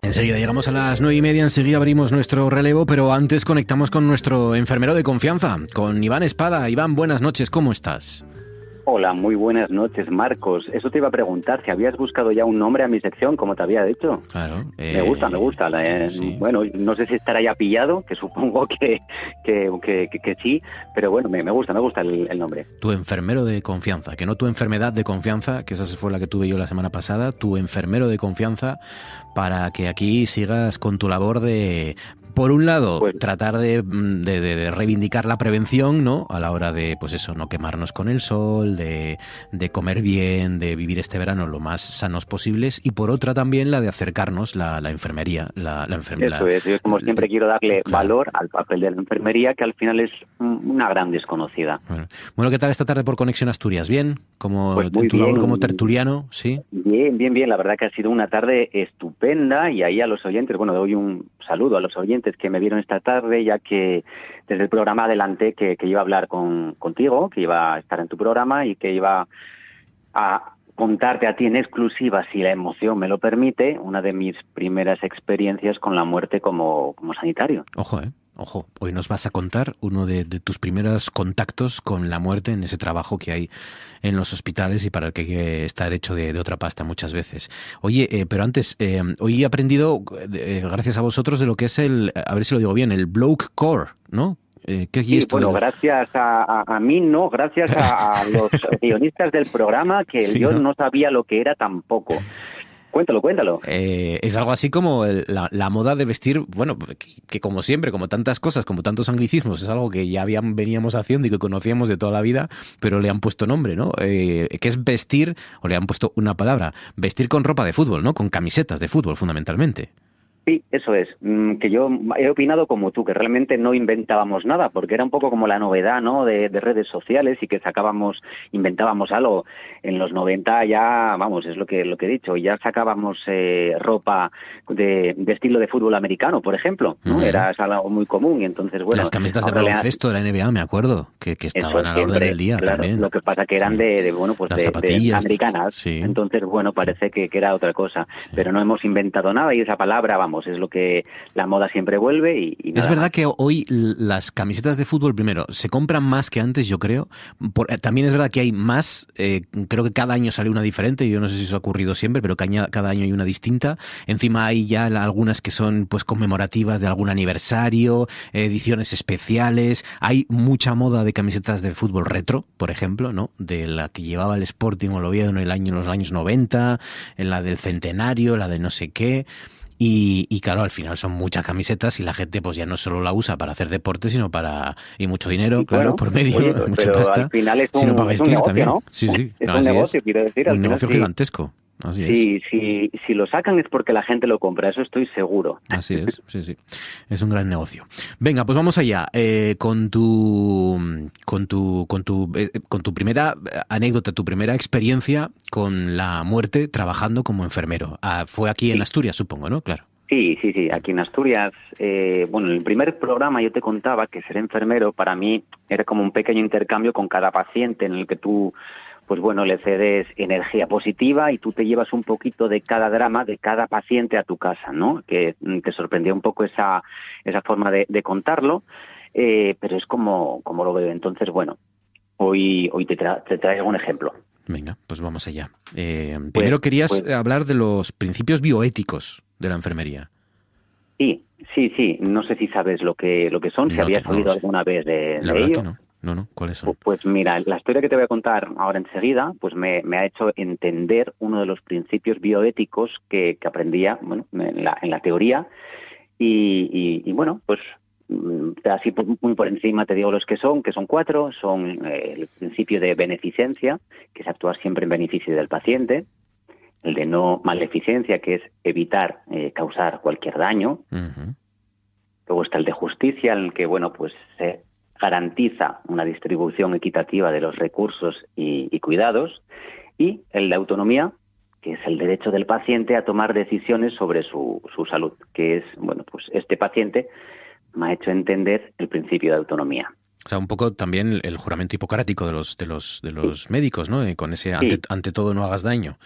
Enseguida llegamos a las 9:30, enseguida abrimos nuestro relevo, pero antes conectamos con nuestro enfermero de confianza, con Iván Espada. Iván, buenas noches, ¿cómo estás? Hola, muy buenas noches, Marcos. Eso te iba a preguntar, si habías buscado ya un nombre a mi sección, como te había dicho. Claro. Me gusta. Sí. Bueno, no sé si estará ya pillado, que supongo que sí, pero bueno, me gusta el nombre. Tu enfermero de confianza, que no tu enfermedad de confianza, que esa fue la que tuve yo la semana pasada, tu enfermero de confianza, para que aquí sigas con tu labor de... Por un lado, Pues tratar de reivindicar la prevención, ¿no? A la hora de, pues eso, no quemarnos con el sol, de comer bien, de vivir este verano lo más sanos posibles, y por otra también la de acercarnos, la enfermería, eso es, yo como siempre quiero darle claro. valor al papel de la enfermería, que al final es una gran desconocida. Bueno, ¿qué tal esta tarde por Conexión Asturias? ¿Bien? Como Pues muy en tu labor como bien. tertuliano, ¿sí? Bien. La verdad que ha sido una tarde estupenda y ahí a los oyentes, bueno, doy un saludo a los oyentes que me vieron esta tarde, ya que desde el programa adelanté que iba a hablar contigo, que iba a estar en tu programa y que iba a contarte a ti en exclusiva, si la emoción me lo permite, una de mis primeras experiencias con la muerte como sanitario. Ojo, hoy nos vas a contar uno de tus primeros contactos con la muerte en ese trabajo que hay en los hospitales y para el que hay que estar hecho de otra pasta muchas veces. Oye, pero antes, hoy he aprendido, gracias a vosotros, de lo que es a ver si lo digo bien, el Bloke Core, ¿no? ¿Qué es Sí, esto bueno, del...? gracias a mí no, gracias a los guionistas del programa, que Sí, yo ¿no? no sabía lo que era tampoco. Cuéntalo. Es algo así como la moda de vestir, bueno, que como siempre, como tantas cosas, como tantos anglicismos, es algo que ya veníamos haciendo y que conocíamos de toda la vida, pero le han puesto nombre, ¿no? Que es vestir, o le han puesto una palabra, vestir con ropa de fútbol, ¿no? Con camisetas de fútbol, fundamentalmente. Sí, eso es, que yo he opinado como tú, que realmente no inventábamos nada, porque era un poco como la novedad, ¿no?, de redes sociales y que inventábamos algo. En los 90 ya, vamos, es lo que he dicho, ya sacábamos ropa de estilo de fútbol americano, por ejemplo, ¿no? Uh-huh. Era algo muy común y entonces, Las bueno, camisetas de ahora baloncesto de la NBA, me acuerdo, que eso estaban a la orden del siempre, día claro. también. Lo que pasa que eran Las de zapatillas, americanas. sí. Entonces, bueno, parece que era otra cosa. Sí. Pero no hemos inventado nada y esa palabra, vamos, es lo que la moda siempre vuelve y Es nada verdad más. que hoy las camisetas de fútbol, primero, se compran más que antes, yo creo. También es verdad que hay más, creo que cada año sale una diferente, yo no sé si eso ha ocurrido siempre, pero cada año hay una distinta. Encima hay ya algunas que son pues conmemorativas de algún aniversario, ediciones especiales. Hay mucha moda de camisetas de fútbol retro, por ejemplo, ¿no? De la que llevaba el Sporting o el Oviedo en los años 90, en la del centenario, la de no sé qué. Y claro, al final son muchas camisetas y la gente pues ya no solo la usa para hacer deporte, sino para... Y mucho dinero, Y claro, bueno, por medio, oye, mucha pero al pasta, final sino para es un vestir negocio, también. ¿no? Sí, Es no, un así es. negocio, quiero decir, al Un final negocio sí. gigantesco. Así es. Si lo sacan es porque la gente lo compra, eso estoy seguro. Así es, sí. Es un gran negocio. Venga, pues vamos allá con tu primera anécdota, tu primera experiencia con la muerte trabajando como enfermero. Fue aquí en Sí. Asturias, supongo, ¿no? Claro. Sí. Aquí en Asturias, bueno, en el primer programa yo te contaba que ser enfermero para mí era como un pequeño intercambio con cada paciente en el que tú, pues bueno, le cedes energía positiva y tú te llevas un poquito de cada drama de cada paciente a tu casa, ¿no? Que te sorprendió un poco esa forma de contarlo, pero es como lo veo. Entonces, bueno, hoy te traigo un ejemplo. Venga, pues vamos allá. Pues, Primero querías pues hablar de los principios bioéticos de la enfermería. sí. No sé si sabes lo que son, si habías No lo oído sé. alguna vez La de verdad que ello. no. No. ¿Cuáles son? Pues mira, la historia que te voy a contar ahora enseguida, pues me ha hecho entender uno de los principios bioéticos que aprendía, bueno, en la teoría y bueno, pues así muy por encima te digo los que son 4, son el principio de beneficencia, que es actuar siempre en beneficio del paciente, el de no maleficencia, que es evitar causar cualquier daño. Uh-huh. Luego está el de justicia, en el que, bueno, pues se garantiza una distribución equitativa de los recursos y cuidados. Y el de autonomía, que es el derecho del paciente a tomar decisiones sobre su salud, que es, bueno, pues este paciente me ha hecho entender el principio de autonomía. O sea, un poco también el juramento hipocrático de los Sí, médicos, ¿no? Con ese sí, ante todo no hagas daño.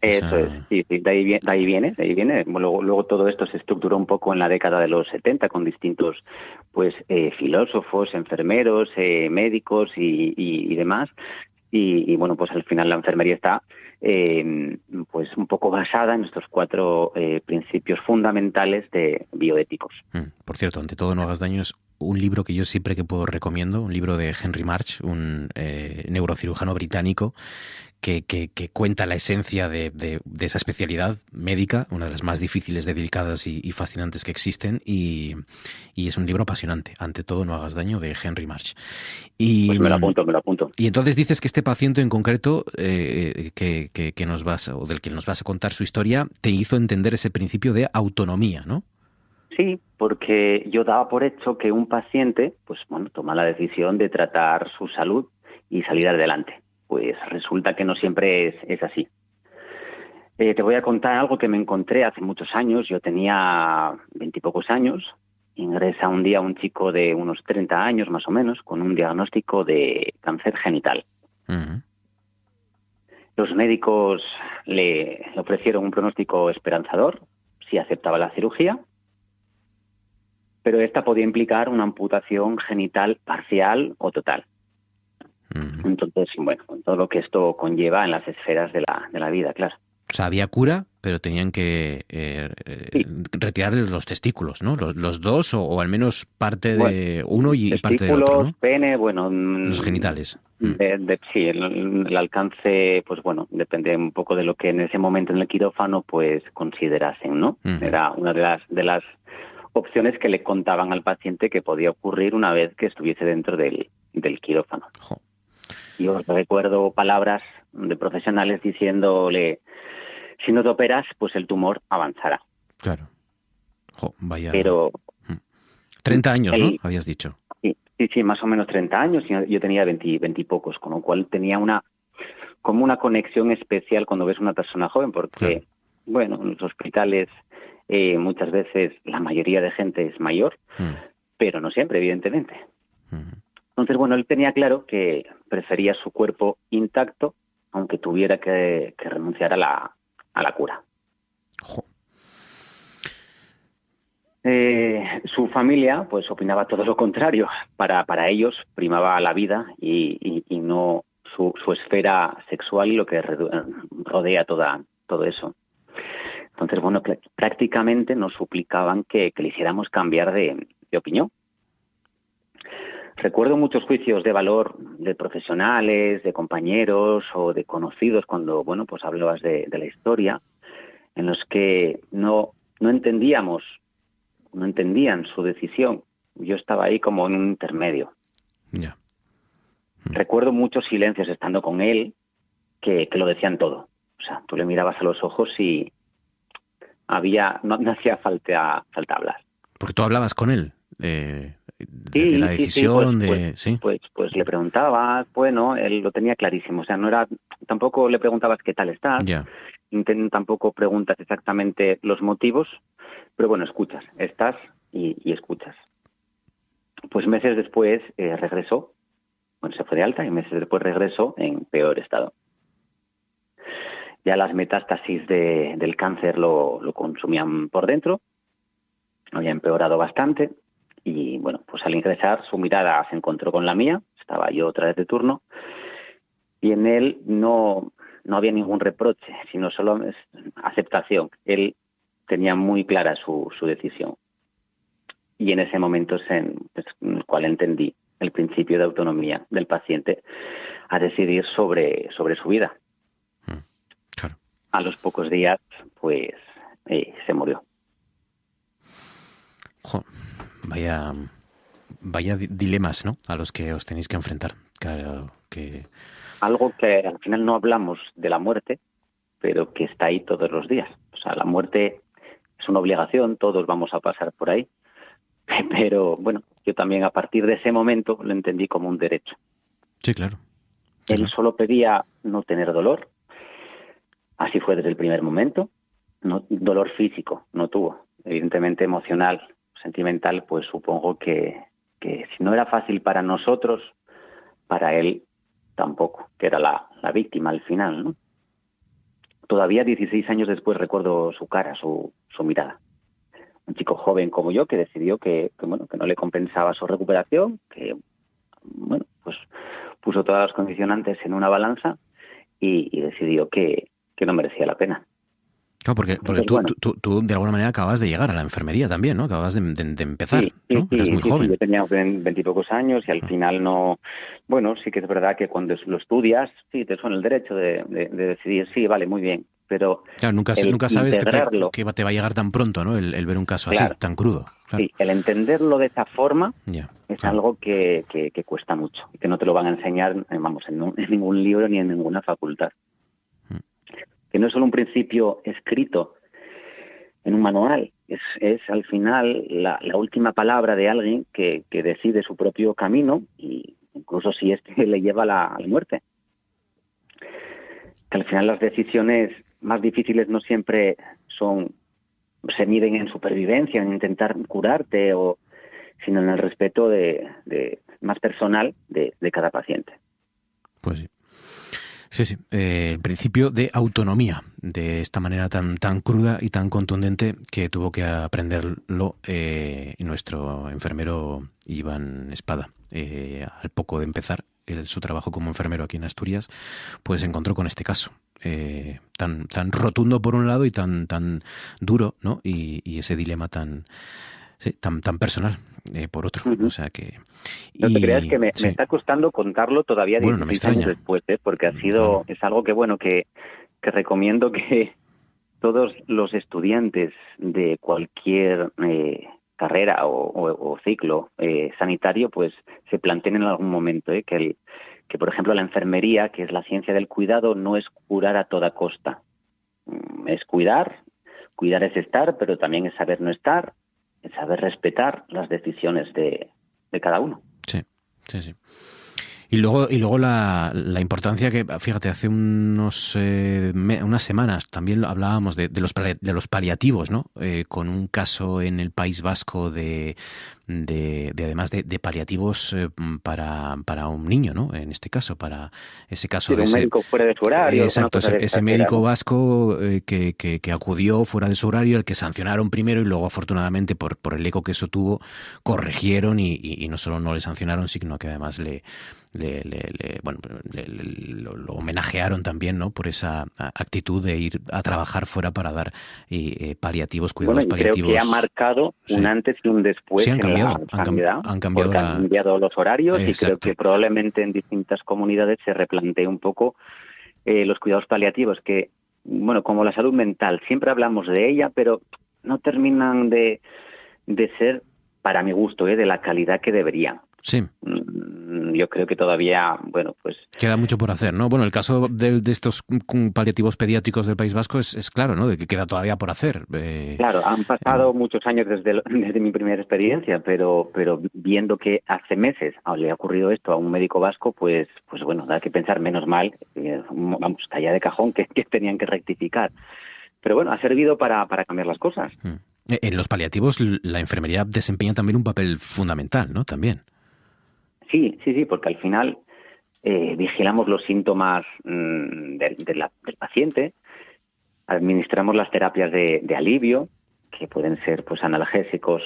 Eso es, sí, sí, de ahí viene, de ahí viene. Luego todo esto se estructuró un poco en la década de los 70 con distintos, pues, filósofos, enfermeros, médicos y demás. Y bueno, pues al final la enfermería está, pues un poco basada en estos 4 principios fundamentales de bioéticos. Por cierto, ante todo, no hagas daño es un libro que yo siempre que puedo recomiendo, un libro de Henry March, un neurocirujano británico que cuenta la esencia de esa especialidad médica, una de las más difíciles, delicadas y fascinantes que existen, y es un libro apasionante. Ante todo, no hagas daño, de Henry March. Y, Pues me lo apunto, me lo apunto. y entonces dices que este paciente en concreto, que nos vas, o del que nos vas a contar su historia, te hizo entender ese principio de autonomía, ¿no? Sí, porque yo daba por hecho que un paciente, pues bueno, toma la decisión de tratar su salud y salir adelante. Pues resulta que no siempre es así. Te voy a contar algo que me encontré hace muchos años. Yo tenía 20 y pocos años. Ingresa un día un chico de unos 30 años más o menos con un diagnóstico de cáncer genital. Uh-huh. Los médicos le ofrecieron un pronóstico esperanzador si aceptaba la cirugía, pero esta podía implicar una amputación genital parcial o total. Uh-huh. Entonces, bueno, todo lo que esto conlleva en las esferas de la vida, claro. O sea, había cura, pero tenían que Sí. retirarles los testículos, ¿no? Los dos, o al menos parte Bueno, de uno y parte del otro, testículos, ¿no? pene, bueno, Los genitales. sí, el alcance, pues bueno, depende un poco de lo que en ese momento en el quirófano, pues considerasen, ¿no? Uh-huh. Era una de las opciones que le contaban al paciente que podía ocurrir una vez que estuviese dentro del quirófano. Jo. Y os recuerdo palabras de profesionales diciéndole: si no te operas, pues el tumor avanzará. Claro. Jo, vaya. Pero 30 años, ¿no? Habías dicho. Sí, más o menos 30 años. Yo tenía 20 y pocos, con lo cual tenía como una conexión especial cuando ves una persona joven, porque, Claro. bueno, en los hospitales muchas veces la mayoría de gente es mayor, pero no siempre, evidentemente. Entonces, bueno, él tenía claro que prefería su cuerpo intacto, aunque tuviera que renunciar a la cura. Jo. Su familia, pues, opinaba todo lo contrario. Para ellos primaba la vida y no su esfera sexual y lo que rodea todo eso. Entonces, bueno, prácticamente nos suplicaban que le hiciéramos cambiar de opinión. Recuerdo muchos juicios de valor de profesionales, de compañeros o de conocidos cuando, bueno, pues hablabas de la historia, en los que no entendían su decisión. Yo estaba ahí como en un intermedio. Ya. Recuerdo muchos silencios estando con él que lo decían todo. O sea, tú le mirabas a los ojos y no hacía falta hablar. Porque tú hablabas con él de la Sí, decisión, ¿sí? pues le preguntabas, bueno, él lo tenía clarísimo. O sea, tampoco le preguntabas qué tal estás, Ya. tampoco preguntas exactamente los motivos, pero bueno, escuchas, estás y escuchas. Pues meses después regresó, bueno, se fue de alta y meses después regresó en peor estado. Ya las metástasis del cáncer lo consumían por dentro, había empeorado bastante y, bueno, pues al ingresar su mirada se encontró con la mía, estaba yo otra vez de turno, y en él no había ningún reproche, sino solo aceptación. Él tenía muy clara su decisión. Y en ese momento es en el cual entendí el principio de autonomía del paciente a decidir sobre su vida. Claro. A los pocos días, pues, se murió. Jo, vaya dilemas, ¿no? A los que os tenéis que enfrentar. Claro que... Algo que al final no hablamos de la muerte, pero que está ahí todos los días. O sea, la muerte es una obligación, todos vamos a pasar por ahí. Pero, bueno, yo también a partir de ese momento lo entendí como un derecho. Sí, claro. Él Claro. solo pedía no tener dolor. Así fue desde el primer momento. No, dolor físico no tuvo. Evidentemente emocional, sentimental, pues supongo que si no era fácil para nosotros, para él tampoco, que era la víctima al final, ¿no? todavía 16 años después recuerdo su cara, su mirada. Un chico joven como yo que decidió que no le compensaba su recuperación, que bueno, pues puso todas las condicionantes en una balanza y decidió que no merecía la pena. Claro, porque tú de alguna manera acabas de llegar a la enfermería también, ¿no? Acabas de empezar, ¿no? Eras muy joven. Sí, yo tenía 20 y pocos años y al final no... Bueno, sí que es verdad que cuando lo estudias, sí, te suena el derecho de decidir, sí, vale, muy bien, pero claro, nunca sabes que te va a llegar tan pronto, ¿no? El ver un caso así, tan crudo. Claro. Sí, el entenderlo de esa forma es algo que cuesta mucho y que no te lo van a enseñar, en ningún libro ni en ninguna facultad. Que no es solo un principio escrito en un manual, es al final la última palabra de alguien que decide su propio camino, y incluso si le lleva a la muerte. Que al final las decisiones más difíciles no siempre se miden en supervivencia, en intentar curarte, sino en el respeto más personal de cada paciente. Pues sí. Sí. El principio de autonomía, de esta manera tan cruda y tan contundente que tuvo que aprenderlo nuestro enfermero Iván Espada. Al poco de empezar su trabajo como enfermero aquí en Asturias, pues se encontró con este caso. Tan rotundo por un lado y tan duro, ¿no? Y ese dilema tan personal por otro. O sea que... No te creas que me está costando contarlo todavía 16 años después, porque es algo que recomiendo que todos los estudiantes de cualquier carrera o ciclo sanitario pues se planteen en algún momento, que por ejemplo la enfermería, que es la ciencia del cuidado, no es curar a toda costa. Es cuidar es estar, pero también es saber no estar, es saber respetar las decisiones de cada uno. Sí. Y luego la importancia que, fíjate, hace unas semanas también hablábamos de los paliativos, ¿no? Con un caso en el País Vasco de además de paliativos para un niño, ¿no? En este caso, para ese caso de un médico fuera de su horario. Exacto, ese médico vasco que acudió fuera de su horario, el que sancionaron primero y luego afortunadamente por el eco que eso tuvo, corrigieron y no solo no le sancionaron, sino que además lo homenajearon también, ¿no? Por esa actitud de ir a trabajar fuera para dar paliativos, cuidados paliativos. Creo que ha marcado un antes y un después en la sanidad, han cambiado los horarios. Exacto. Y creo que probablemente en distintas comunidades se replantee un poco los cuidados paliativos, que, como la salud mental, siempre hablamos de ella, pero no terminan de ser, para mi gusto, de la calidad que deberían. Sí. Yo creo que todavía, pues... Queda mucho por hacer, ¿no? Bueno, el caso de estos paliativos pediátricos del País Vasco es claro, ¿no? De que queda todavía por hacer. Claro, han pasado muchos años desde mi primera experiencia, pero viendo que hace meses le ha ocurrido esto a un médico vasco, pues da que pensar, menos mal, caía de cajón que tenían que rectificar. Pero ha servido para cambiar las cosas. En los paliativos la enfermería desempeña también un papel fundamental, ¿no? También. Sí, porque al final vigilamos los síntomas del paciente, administramos las terapias de alivio, que pueden ser analgésicos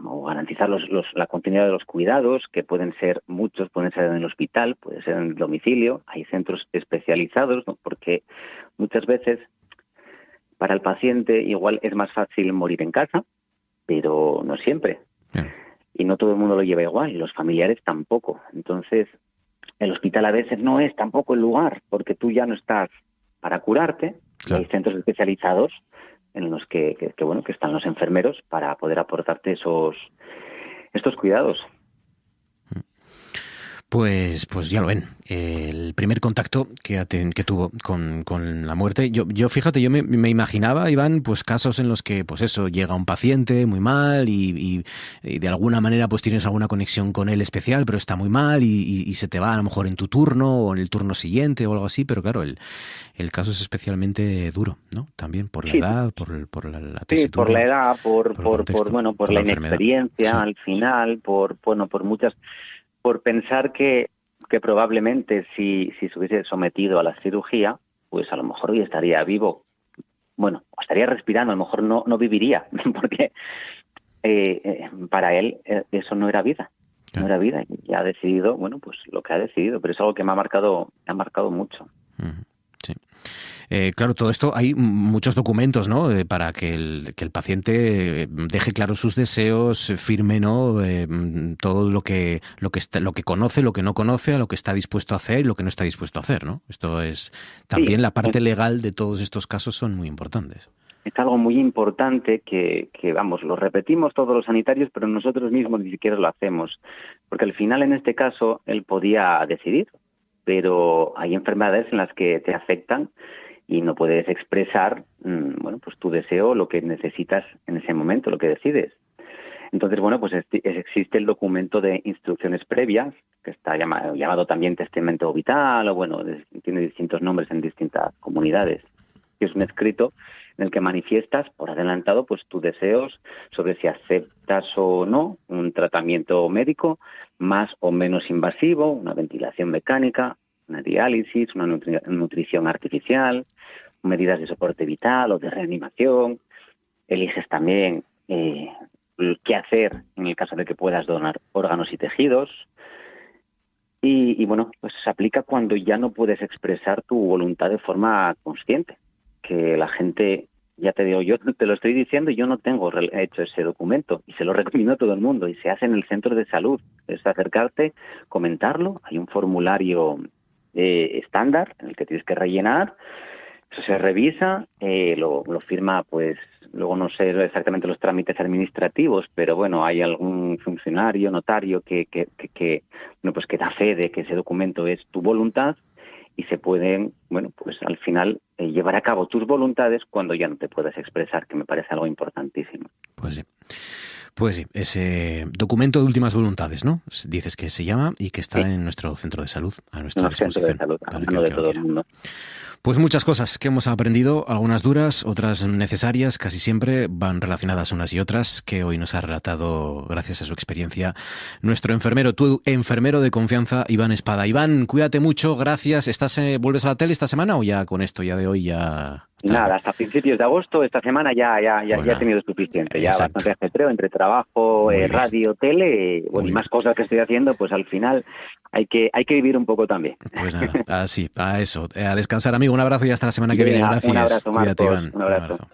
o garantizar la continuidad de los cuidados, que pueden ser muchos, pueden ser en el hospital, puede ser en el domicilio. Hay centros especializados, ¿no? Porque muchas veces para el paciente igual es más fácil morir en casa, pero no siempre. Y no todo el mundo lo lleva igual, y los familiares tampoco. Entonces, el hospital a veces no es tampoco el lugar, porque tú ya no estás para curarte. Claro. Hay centros especializados en los que están los enfermeros para poder aportarte estos cuidados. Pues ya lo ven. El primer contacto que tuvo con la muerte. Yo fíjate, yo me imaginaba, Iván, pues casos en los que, pues eso, llega un paciente muy mal y de alguna manera pues tienes alguna conexión con él especial, pero está muy mal y se te va a lo mejor en tu turno o en el turno siguiente o algo así, pero claro, el caso es especialmente duro, ¿no? También por la edad, por la tesitura. Sí, por la edad, por la inexperiencia al final, por muchas... Por pensar que probablemente si se hubiese sometido a la cirugía, pues a lo mejor hoy estaría vivo. Bueno, estaría respirando, a lo mejor no viviría, porque para él eso no era vida. No era vida, y ha decidido, bueno, pues lo que ha decidido, pero es algo que me ha marcado mucho. Sí. Claro, todo esto hay muchos documentos, ¿no? Para que el paciente deje claros sus deseos, firme, ¿no? Todo lo que conoce, lo que no conoce, a lo que está dispuesto a hacer y lo que no está dispuesto a hacer, ¿no? Esto es también la parte legal de todos estos casos son muy importantes. Es algo muy importante que, vamos, lo repetimos todos los sanitarios, pero nosotros mismos ni siquiera lo hacemos. Porque al final, en este caso, él podía decidir, pero hay enfermedades en las que te afectan y no puedes expresar, bueno, pues tu deseo, lo que necesitas en ese momento, lo que decides. Entonces, bueno, pues existe el documento de instrucciones previas, que está llamado también testamento vital, o bueno, tiene distintos nombres en distintas comunidades. Y es un escrito en el que manifiestas por adelantado pues tus deseos sobre si aceptas o no un tratamiento médico más o menos invasivo, una ventilación mecánica, una diálisis, una nutrición artificial, medidas de soporte vital o de reanimación. Eliges también qué hacer en el caso de que puedas donar órganos y tejidos. Y bueno, pues se aplica cuando ya no puedes expresar tu voluntad de forma consciente. Que la gente, ya te digo, yo te lo estoy diciendo, yo no tengo hecho ese documento y se lo recomiendo a todo el mundo y se hace en el centro de salud. Es acercarte, comentarlo, hay un formulario estándar en el que tienes que rellenar, eso se revisa, lo firma, pues luego no sé exactamente los trámites administrativos, pero bueno, hay algún funcionario, notario que bueno, pues que da fe de que ese documento es tu voluntad y se pueden, bueno, pues al final llevar a cabo tus voluntades cuando ya no te puedes expresar, que me parece algo importantísimo. Pues sí. Pues sí, ese documento de últimas voluntades, ¿no? Dices que se llama y que está en nuestro centro de salud, a nuestra disposición. Centro de salud, a mano de todo el mundo. Pues muchas cosas que hemos aprendido, algunas duras, otras necesarias, casi siempre van relacionadas unas y otras, que hoy nos ha relatado, gracias a su experiencia, nuestro enfermero, tu enfermero de confianza, Iván Espada. Iván, cuídate mucho, gracias. ¿Vuelves a la tele esta semana o ya con esto, ya de hoy ya...? Nada, hasta principios de agosto, esta semana ya he tenido suficiente, ya bastante ajetreo entre trabajo, radio, tele, bueno, y más cosas que estoy haciendo, pues al final hay que vivir un poco también. Pues nada, así, a eso, a descansar, amigo, un abrazo y hasta la semana que viene, gracias. Un abrazo, Marcos, cuídate, Iván. Un abrazo.